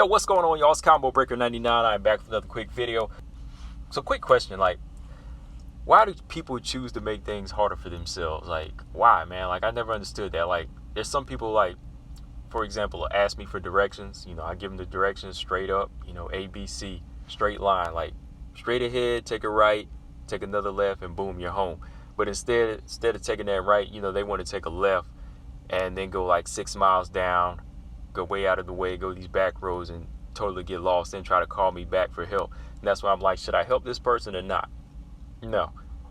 Yo, what's going on, y'all? It's Combo Breaker 99. I'm back with another quick video. So, quick question, like, why do people choose to make things harder for themselves? Like, why, man? Like, I never understood that. Like, there's some people, like, for example, ask me for directions. You know, I give them the directions straight up, you know, A, B, C, straight line. Like, straight ahead, take a right, take another left, and boom, you're home. But instead of taking that right, you know, they want to take a left and then go like 6 miles down, go way out of the way, go these back roads and totally get lost, then try to call me back for help. And that's why I'm like, should I help this person or not? No.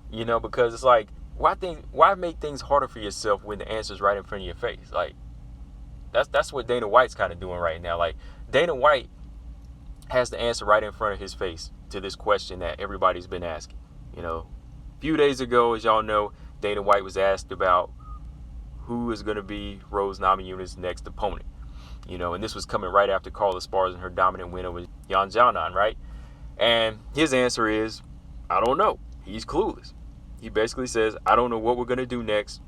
You know, because it's like, why make things harder for yourself when the answer's right in front of your face? Like, that's what Dana White's kind of doing right now. Like, Dana White has the answer right in front of his face to this question that everybody's been asking. You know, a few days ago, as y'all know, Dana White was asked about who is going to be Rose Namajunas' next opponent. You know, and this was coming right after Carla Esparza and her dominant win over Zhang, right? And his answer is, I don't know. He's clueless. He basically says, I don't know what we're going to do next,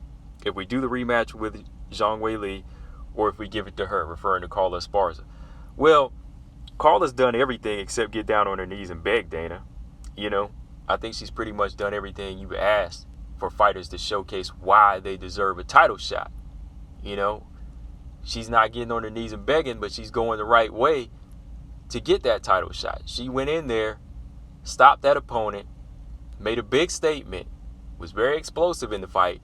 if we do the rematch with Zhang Weili, or if we give it to her, referring to Carla Esparza. Well, Carla's done everything except get down on her knees and beg Dana. You know, I think she's pretty much done everything you asked for fighters to showcase why they deserve a title shot. You know, she's not getting on her knees and begging, but she's going the right way to get that title shot. She went in there, stopped that opponent, made a big statement, was very explosive in the fight,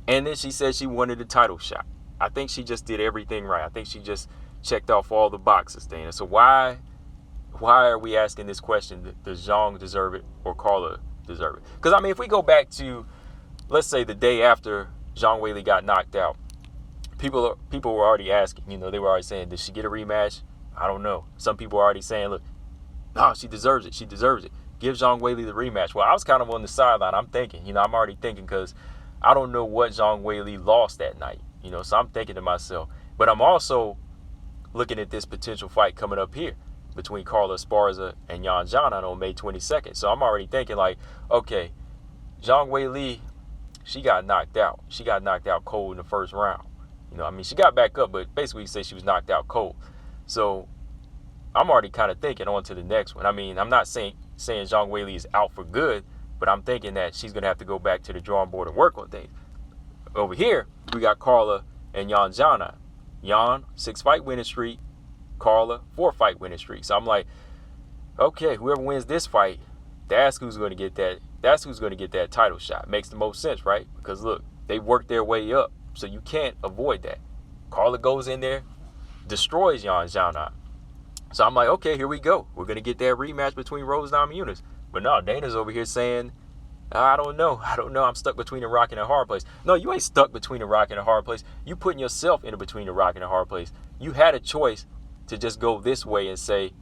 and then she said she wanted a title shot. I think she just did everything right. I think she just checked off all the boxes, Dana. So why are we asking this question? Does Zhang deserve it or Carla deserve it? Because, I mean, if we go back to, let's say, the day after Zhang Weili got knocked out, people were already asking, you know, they were already saying, did she get a rematch? I don't know. Some people were already saying, look, no, she deserves it. She deserves it. Give Zhang Weili the rematch. Well, I was kind of on the sideline. I'm thinking, you know, I'm already thinking because I don't know what Zhang Weili lost that night, you know, so I'm thinking to myself. But I'm also looking at this potential fight coming up here between Carla Esparza and Zhang on May 22nd. So I'm already thinking like, okay, Zhang Weili, she got knocked out. She got knocked out cold in the first round. You know, I mean, she got back up, but basically say she was knocked out cold. So I'm already kind of thinking on to the next one. I mean, I'm not saying Zhang Weili is out for good, but I'm thinking that she's going to have to go back to the drawing board and work on things. Over here, we got Carla and Zhang. Jan, 6-fight winning streak. Carla, 4-fight winning streak. So I'm like, okay, whoever wins this fight, that's who's going to get that. That's who's going to get that title shot. Makes the most sense, right? Because look, they worked their way up, so you can't avoid that. Carla goes in there, destroys Zhang. So I'm like, okay, here we go. We're going to get that rematch between Rose Namajunas. But no, Dana's over here saying, I don't know. I'm stuck between a rock and a hard place. No, you ain't stuck between a rock and a hard place. You putting yourself in between a rock and a hard place. You had a choice to just go this way and say,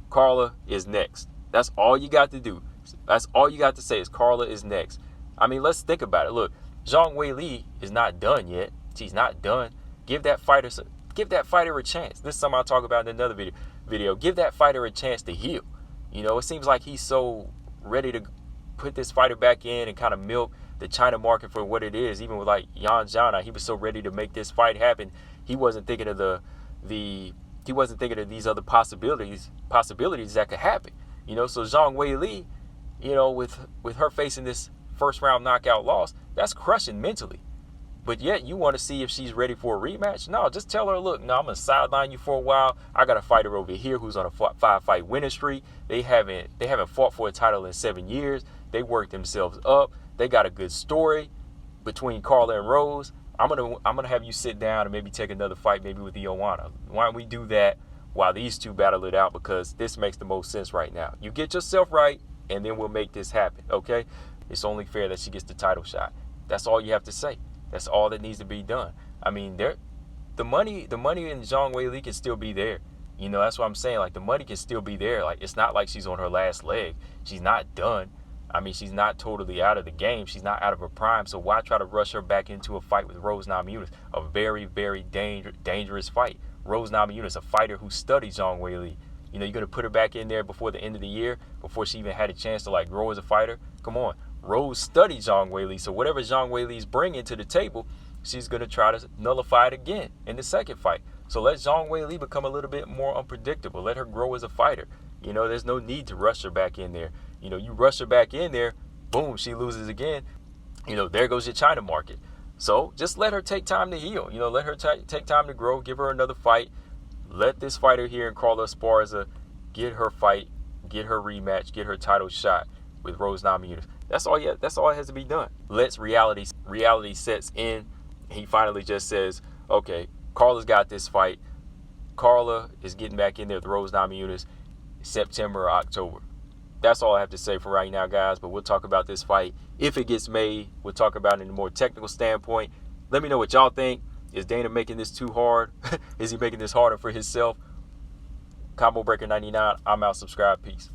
Carla is next. That's all you got to do. That's all you got to say is Carla is next. I mean, let's think about it. Look, Zhang Weili is not done yet. She's not done. Give that fighter a chance. This is something I'll talk about in another video. Give that fighter a chance to heal. You know, it seems like he's so ready to put this fighter back in and kind of milk the China market for what it is. Even with like Zhang, he was so ready to make this fight happen. He wasn't thinking of he wasn't thinking of these other possibilities that could happen. You know, so Zhang Weili, you know, with her facing this first round knockout loss, that's crushing mentally. But yet you want to see if she's ready for a rematch? No, just tell her, look, no, I'm going to sideline you for a while. I got a fighter over here who's on a 5-fight winning streak. They haven't fought for a title in 7 years. They worked themselves up. They got a good story between Carla and Rose. I'm gonna have you sit down and maybe take another fight, maybe with the Wmma. Why don't we do that while these two battle it out? Because this makes the most sense right now. You get yourself right, and then we'll make this happen, okay? It's only fair that she gets the title shot. That's all you have to say. That's all that needs to be done. I mean, the money in Zhang Weili can still be there. You know, that's what I'm saying. Like, the money can still be there. Like, it's not like she's on her last leg. She's not done. I mean, she's not totally out of the game. She's not out of her prime. So why try to rush her back into a fight with Rose Namajunas? A very, very dangerous fight. Rose Namajunas, a fighter who studied Zhang Weili. You know, you're going to put her back in there before the end of the year, before she even had a chance to, like, grow as a fighter? Come on. Rose studied Zhang Weili. So whatever Zhang Weili's bringing to the table, she's going to try to nullify it again in the second fight. So let Zhang Weili become a little bit more unpredictable. Let her grow as a fighter. You know, there's no need to rush her back in there. You know, you rush her back in there, boom, she loses again. You know, there goes your China market. So just let her take time to heal. You know, let her take time to grow. Give her another fight. Let this fighter here in Carla Esparza get her fight, get her rematch, get her title shot with Rose Namajunas. That's all. Yeah, that's all that has to be done. Let's reality sets in. He finally just says, okay, Carla's got this fight. Carla is getting back in there with Rose Namajunas September or October. That's all I have to say for right now, guys. But we'll talk about this fight if it gets made. We'll talk about it in a more technical standpoint. Let me know what y'all think. Is Dana making this too hard? Is he making this harder for himself? Combo Breaker 99. I'm out. Subscribe. Peace.